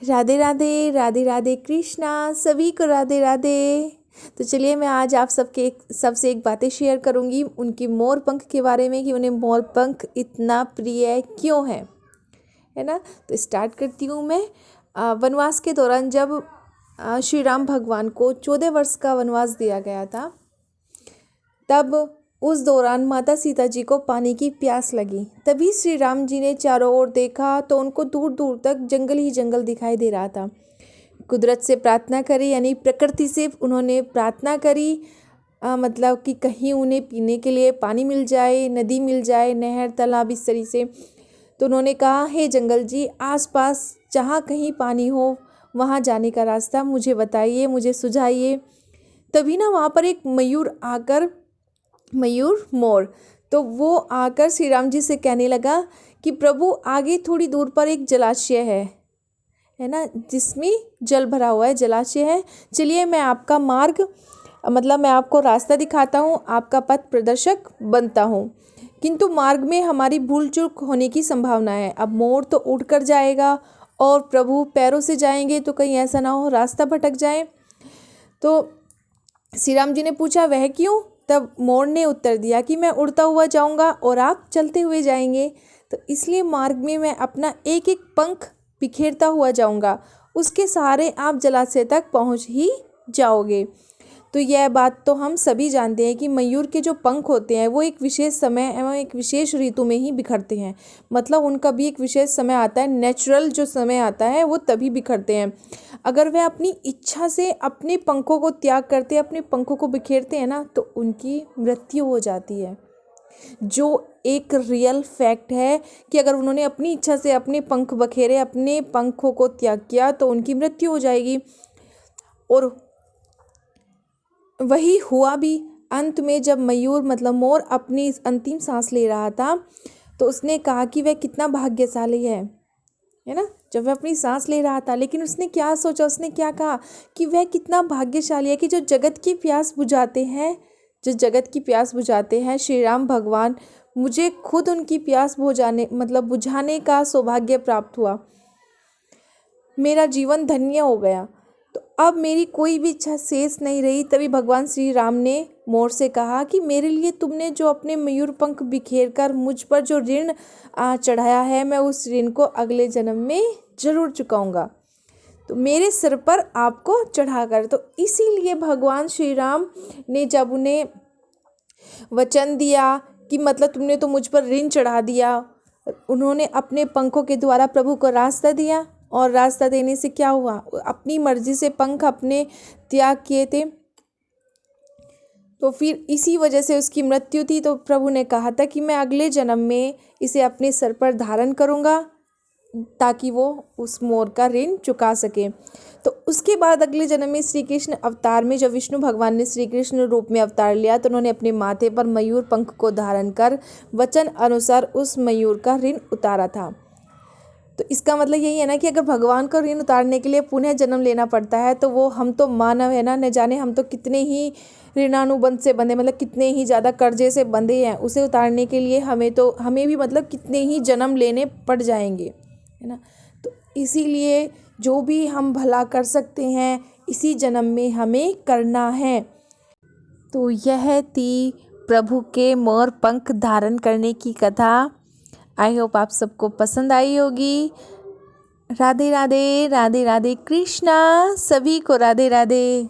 राधे राधे राधे राधे कृष्णा सभी को राधे राधे। तो चलिए मैं आज आप सबसे एक बातें शेयर करूंगी उनकी मोर पंख के बारे में कि उन्हें मोर पंख इतना प्रिय क्यों है ना। तो स्टार्ट करती हूँ मैं। वनवास के दौरान जब श्री राम भगवान को 14 वर्ष का वनवास दिया गया था, तब उस दौरान माता सीता जी को पानी की प्यास लगी। तभी श्री राम जी ने चारों ओर देखा तो उनको दूर दूर तक जंगल ही जंगल दिखाई दे रहा था। कुदरत से प्रार्थना करी, यानी प्रकृति से उन्होंने प्रार्थना करी, मतलब कि कहीं उन्हें पीने के लिए पानी मिल जाए, नदी मिल जाए, नहर तालाब इस तरीके से। तो उन्होंने कहा, हे जंगल जी, आसपास जहाँ कहीं पानी हो वहाँ जाने का रास्ता मुझे बताइए, मुझे सुझाइए। तभी ना वहाँ पर एक मोर तो वो आकर श्री राम जी से कहने लगा कि प्रभु, आगे थोड़ी दूर पर एक जलाशय है ना, जिसमें जल भरा हुआ है, जलाशय है। चलिए मैं आपका मैं आपको रास्ता दिखाता हूँ, आपका पथ प्रदर्शक बनता हूँ, किंतु मार्ग में हमारी भूल चूक होने की संभावना है। अब मोर तो उड़कर जाएगा और प्रभु पैरों से जाएंगे, तो कहीं ऐसा ना हो रास्ता भटक जाए। तो श्री राम जी ने पूछा, वह क्यों? तब मोर ने उत्तर दिया कि मैं उड़ता हुआ जाऊंगा और आप चलते हुए जाएंगे, तो इसलिए मार्ग में मैं अपना एक एक पंख बिखेरता हुआ जाऊंगा, उसके सहारे आप जलाशय तक पहुंच ही जाओगे। तो यह बात तो हम सभी जानते हैं कि मयूर के जो पंख होते हैं वो एक विशेष समय एवं एक विशेष ऋतु में ही बिखरते हैं। मतलब उनका भी एक विशेष समय आता है, नेचुरल जो समय आता है वो तभी बिखरते हैं। अगर वह अपनी इच्छा से अपने पंखों को त्याग करते, अपने पंखों को बिखेरते हैं ना, तो उनकी मृत्यु हो जाती है। जो एक रियल फैक्ट है कि अगर उन्होंने अपनी इच्छा से अपने पंख बखेरे, अपने पंखों को त्याग किया, तो उनकी मृत्यु हो जाएगी। और वही हुआ भी। अंत में जब मोर अपनी अंतिम सांस ले रहा था, तो उसने कहा कि वह कितना भाग्यशाली है ना। जब वह अपनी सांस ले रहा था, लेकिन उसने क्या सोचा, उसने क्या कहा कि वह कितना भाग्यशाली है कि जो जगत की प्यास बुझाते हैं श्री राम भगवान, मुझे खुद उनकी प्यास बुझाने का सौभाग्य प्राप्त हुआ। मेरा जीवन धन्य हो गया। तो अब मेरी कोई भी इच्छा शेष नहीं रही। तभी भगवान श्री राम ने मोर से कहा कि मेरे लिए तुमने जो अपने मयूर पंख बिखेर कर मुझ पर जो ऋण चढ़ाया है, मैं उस ऋण को अगले जन्म में जरूर चुकाऊंगा, तो मेरे सिर पर आपको चढ़ाकर। तो इसीलिए भगवान श्री राम ने जब उन्हें वचन दिया कि तुमने तो मुझ पर ऋण चढ़ा दिया, उन्होंने अपने पंखों के द्वारा प्रभु को रास्ता दिया, और रास्ता देने से क्या हुआ, अपनी मर्जी से पंख अपने त्याग किए थे, तो फिर इसी वजह से उसकी मृत्यु थी। तो प्रभु ने कहा था कि मैं अगले जन्म में इसे अपने सर पर धारण करूंगा, ताकि वो उस मोर का ऋण चुका सके। तो उसके बाद अगले जन्म में श्री कृष्ण अवतार में, जब विष्णु भगवान ने श्री कृष्ण रूप में अवतार लिया, तो उन्होंने अपने माथे पर मयूर पंख को धारण कर वचन अनुसार उस मयूर का ऋण उतारा था। तो इसका मतलब यही है ना कि अगर भगवान को ऋण उतारने के लिए पुनः जन्म लेना पड़ता है, तो वो हम तो मानव है ना, न जाने हम तो कितने ही ऋणानुबंध से बंधे, कितने ही ज़्यादा कर्जे से बंधे हैं। उसे उतारने के लिए हमें भी कितने ही जन्म लेने पड़ जाएंगे, है ना। तो इसीलिए जो भी हम भला कर सकते हैं इसी जन्म में हमें करना है। तो यह थी प्रभु के मोर पंख धारण करने की कथा। आई होप आप सबको पसंद आई होगी। राधे राधे राधे राधे कृष्णा, सभी को राधे राधे।